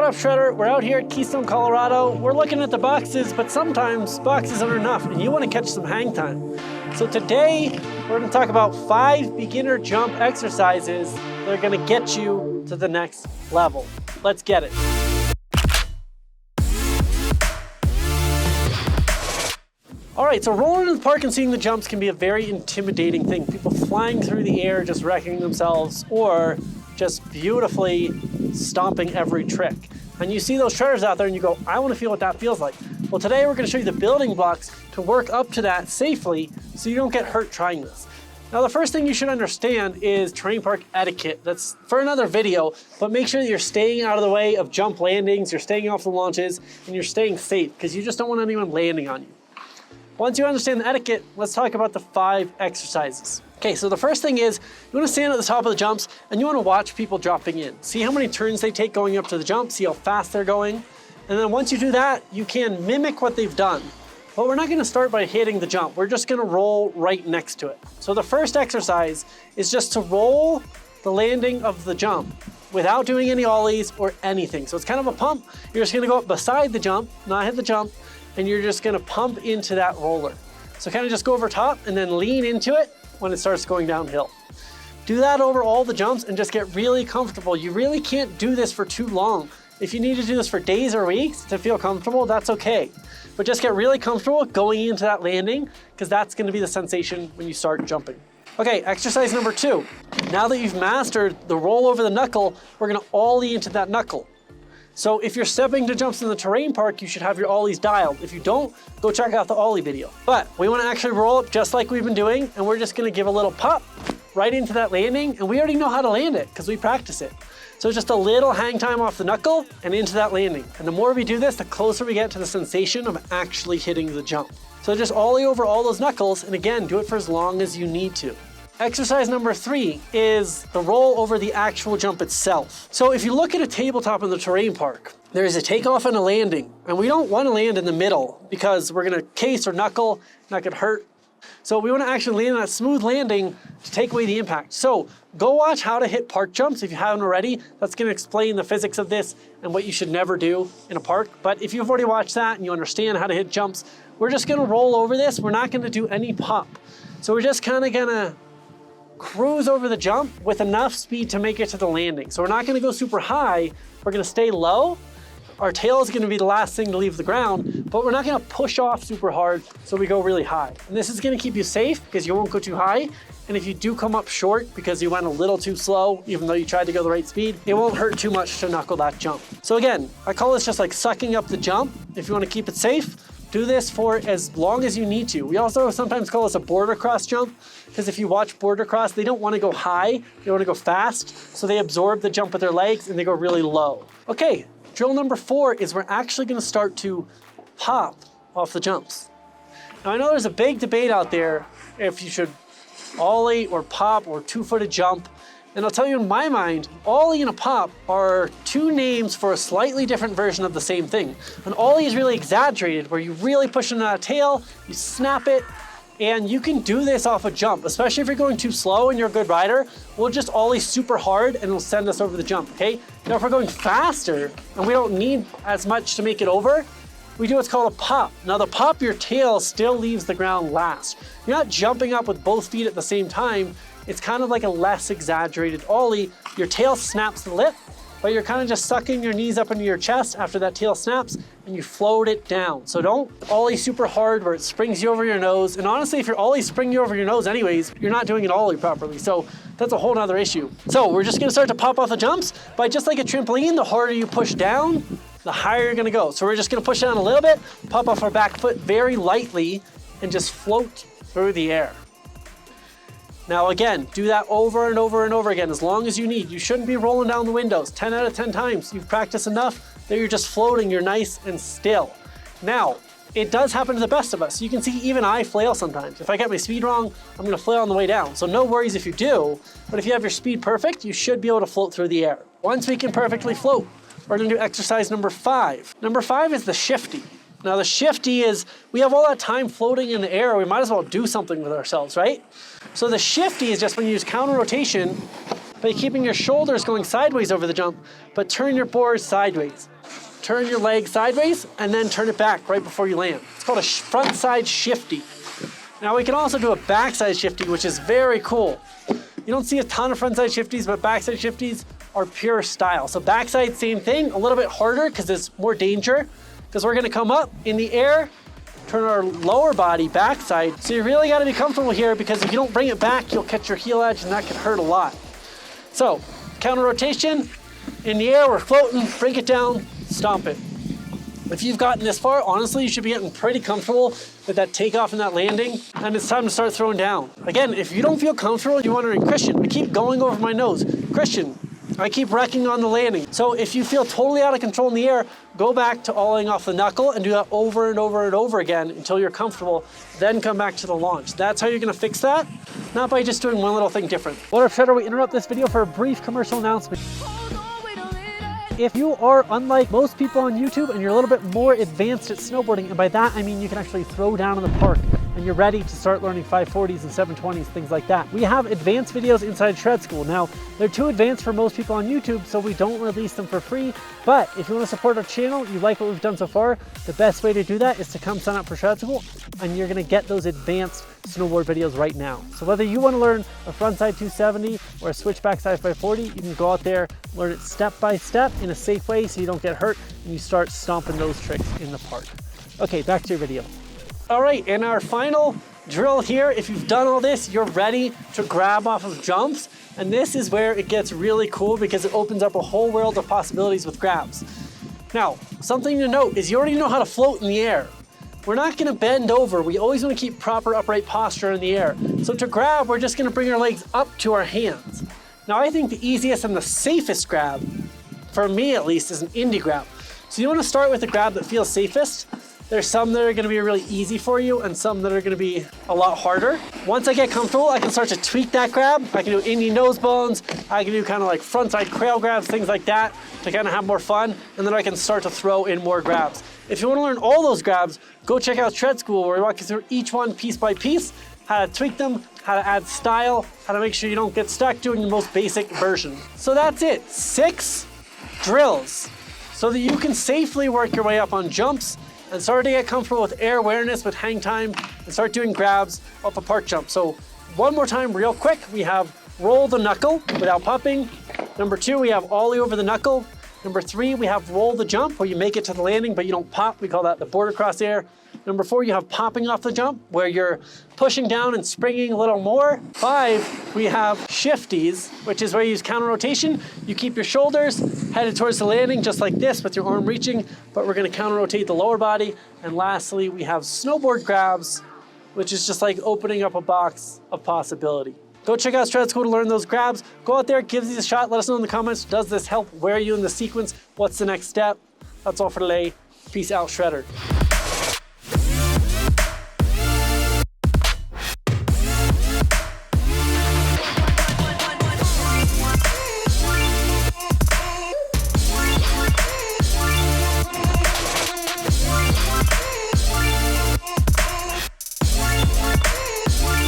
What up, Shredder? We're out here at Keystone, Colorado. We're looking at the boxes, but sometimes boxes aren't enough and you want to catch some hang time. So today, we're going to talk about 5 beginner jump exercises that are going to get you to the next level. Let's get it. All right, so rolling in the park and seeing the jumps can be a very intimidating thing. People flying through the air, just wrecking themselves, or just beautifully stomping every trick. And you see those shredders out there and you go, I want to feel what that feels like. Well, today we're going to show you the building blocks to work up to that safely so you don't get hurt trying this. Now, the first thing you should understand is terrain park etiquette. That's for another video, but make sure that you're staying out of the way of jump landings, you're staying off the launches, and you're staying safe because you just don't want anyone landing on you. Once you understand the etiquette, let's talk about the 5 exercises. Okay, so the first thing is you want to stand at the top of the jumps and you want to watch people dropping in. See how many turns they take going up to the jump, see how fast they're going. And then once you do that, you can mimic what they've done. But we're not going to start by hitting the jump. We're just going to roll right next to it. So the first exercise is just to roll the landing of the jump without doing any ollies or anything. So it's kind of a pump. You're just going to go up beside the jump, not hit the jump, and you're just gonna pump into that roller. So kind of just go over top and then lean into it when it starts going downhill. Do that over all the jumps and just get really comfortable. You really can't do this for too long. If you need to do this for days or weeks to feel comfortable, that's okay. But just get really comfortable going into that landing because that's gonna be the sensation when you start jumping. Okay, exercise number 2. Now that you've mastered the roll over the knuckle, we're gonna ollie into that knuckle. So if you're stepping to jumps in the terrain park, you should have your ollies dialed. If you don't, go check out the ollie video. But we want to actually roll up just like we've been doing, and we're just going to give a little pop right into that landing, and we already know how to land it because we practice it. So just a little hang time off the knuckle and into that landing. And the more we do this, the closer we get to the sensation of actually hitting the jump. So just ollie over all those knuckles, and again, do it for as long as you need to. Exercise number 3 is the roll over the actual jump itself. So if you look at a tabletop in the terrain park, there is a takeoff and a landing, and we don't want to land in the middle because we're going to case or knuckle, not get hurt. So we want to actually land on that smooth landing to take away the impact. So go watch how to hit park jumps if you haven't already. That's going to explain the physics of this and what you should never do in a park. But if you've already watched that and you understand how to hit jumps, we're just going to roll over this. We're not going to do any pop. So we're just kind of going to cruise over the jump with enough speed to make it to the landing. So we're not going to go super high. We're going to stay low. Our tail is going to be the last thing to leave the ground, but we're not going to push off super hard so we go really high. And this is going to keep you safe because you won't go too high. And if you do come up short because you went a little too slow, even though you tried to go the right speed, it won't hurt too much to knuckle that jump. So again, I call this just like sucking up the jump. If you want to keep it safe, do this for as long as you need to. We also sometimes call this a border cross jump because if you watch border cross, they don't want to go high, they want to go fast. So they absorb the jump with their legs and they go really low. Okay, drill number 4 is we're actually going to start to pop off the jumps. Now I know there's a big debate out there if you should ollie or pop or 2-footed jump. And I'll tell you, in my mind, ollie and a pop are 2 names for a slightly different version of the same thing. An ollie is really exaggerated, where you really push into that tail, you snap it, and you can do this off a jump, especially if you're going too slow and you're a good rider. We'll just ollie super hard and it'll send us over the jump, okay? Now if we're going faster and we don't need as much to make it over, we do what's called a pop. Now the pop, your tail still leaves the ground last. You're not jumping up with both feet at the same time. It's kind of like a less exaggerated ollie. Your tail snaps the lip, but you're kind of just sucking your knees up into your chest after that tail snaps and you float it down. So don't ollie super hard where it springs you over your nose. And honestly, if your ollie spring you over your nose anyways, you're not doing an ollie properly. So that's a whole nother issue. So we're just gonna start to pop off the jumps, but just like a trampoline, the harder you push down, the higher you're gonna go. So we're just gonna push down a little bit, pop off our back foot very lightly, and just float through the air. Now again, do that over and over and over again as long as you need. You shouldn't be rolling down the windows 10 out of 10 times. You've practiced enough that you're just floating, you're nice and still. Now, it does happen to the best of us. You can see even I flail sometimes. If I get my speed wrong, I'm gonna flail on the way down. So no worries if you do, but if you have your speed perfect, you should be able to float through the air. Once we can perfectly float, we're gonna do exercise number 5. Number 5 is the shifty. Now the shifty is, we have all that time floating in the air, we might as well do something with ourselves, right? So the shifty is just when you use counter rotation by keeping your shoulders going sideways over the jump, but turn your board sideways. turn your leg sideways, and then turn it back right before you land. It's called a front side shifty. Now we can also do a backside shifty, which is very cool. You don't see a ton of frontside shifties, but backside shifties are pure style. So backside, same thing, a little bit harder because there's more danger, because we're gonna come up in the air, turn our lower body backside. So you really gotta be comfortable here, because if you don't bring it back, you'll catch your heel edge and that could hurt a lot. So counter rotation, in the air, we're floating, bring it down, stomp it. If you've gotten this far, honestly, you should be getting pretty comfortable with that takeoff and that landing, and it's time to start throwing down. Again, if you don't feel comfortable, you're wondering, Christian, I keep going over my nose. Christian, I keep wrecking on the landing. So if you feel totally out of control in the air, go back to ollieing off the knuckle and do that over and over and over again until you're comfortable, then come back to the launch. That's how you're gonna fix that, not by just doing one little thing different. What up, Shredder? We interrupt this video for a brief commercial announcement. If you are unlike most people on YouTube and you're a little bit more advanced at snowboarding, and by that I mean you can actually throw down in the park and you're ready to start learning 540s and 720s, things like that, we have advanced videos inside Shred School. Now, they're too advanced for most people on YouTube, so we don't release them for free, but if you want to support our channel, you like what we've done so far, the best way to do that is to come sign up for Shred School, and you're going to get those advanced snowboard videos right now. So whether you want to learn a frontside 270 or a switch backside 540, you can go out there, learn it step by step in a safe way so you don't get hurt, and you start stomping those tricks in the park. Okay, back to your video. All right, in our final drill here, if you've done all this, you're ready to grab off of jumps. And this is where it gets really cool, because it opens up a whole world of possibilities with grabs. Now, something to note is you already know how to float in the air. We're not gonna bend over. We always wanna keep proper upright posture in the air. So to grab, we're just gonna bring our legs up to our hands. Now, I think the easiest and the safest grab, for me at least, is an indie grab. So you wanna start with the grab that feels safest. There's some that are gonna be really easy for you and some that are gonna be a lot harder. Once I get comfortable, I can start to tweak that grab. I can do indie nose bones. I can do kind of like frontside crail grabs, things like that, to kind of have more fun. And then I can start to throw in more grabs. If you wanna learn all those grabs, go check out Shred School, where we walk you through each one piece by piece, how to tweak them, how to add style, how to make sure you don't get stuck doing the most basic version. So that's it, 6 drills, so that you can safely work your way up on jumps and start to get comfortable with air awareness, with hang time, and start doing grabs off a park jump. So one more time real quick, we have roll the knuckle without popping. Number 2, we have ollie over the knuckle. Number 3, we have roll the jump, where you make it to the landing but you don't pop. We call that the border cross air. Number 4, you have popping off the jump, where you're pushing down and springing a little more. 5, we have shifties, which is where you use counter rotation. You keep your shoulders headed towards the landing, just like this, with your arm reaching, but we're gonna counter rotate the lower body. And lastly, we have snowboard grabs, which is just like opening up a box of possibility. Go check out Shred School to learn those grabs. Go out there, give these a shot. Let us know in the comments, does this help? Where are you in the sequence? What's the next step? That's all for today. Peace out, Shredder.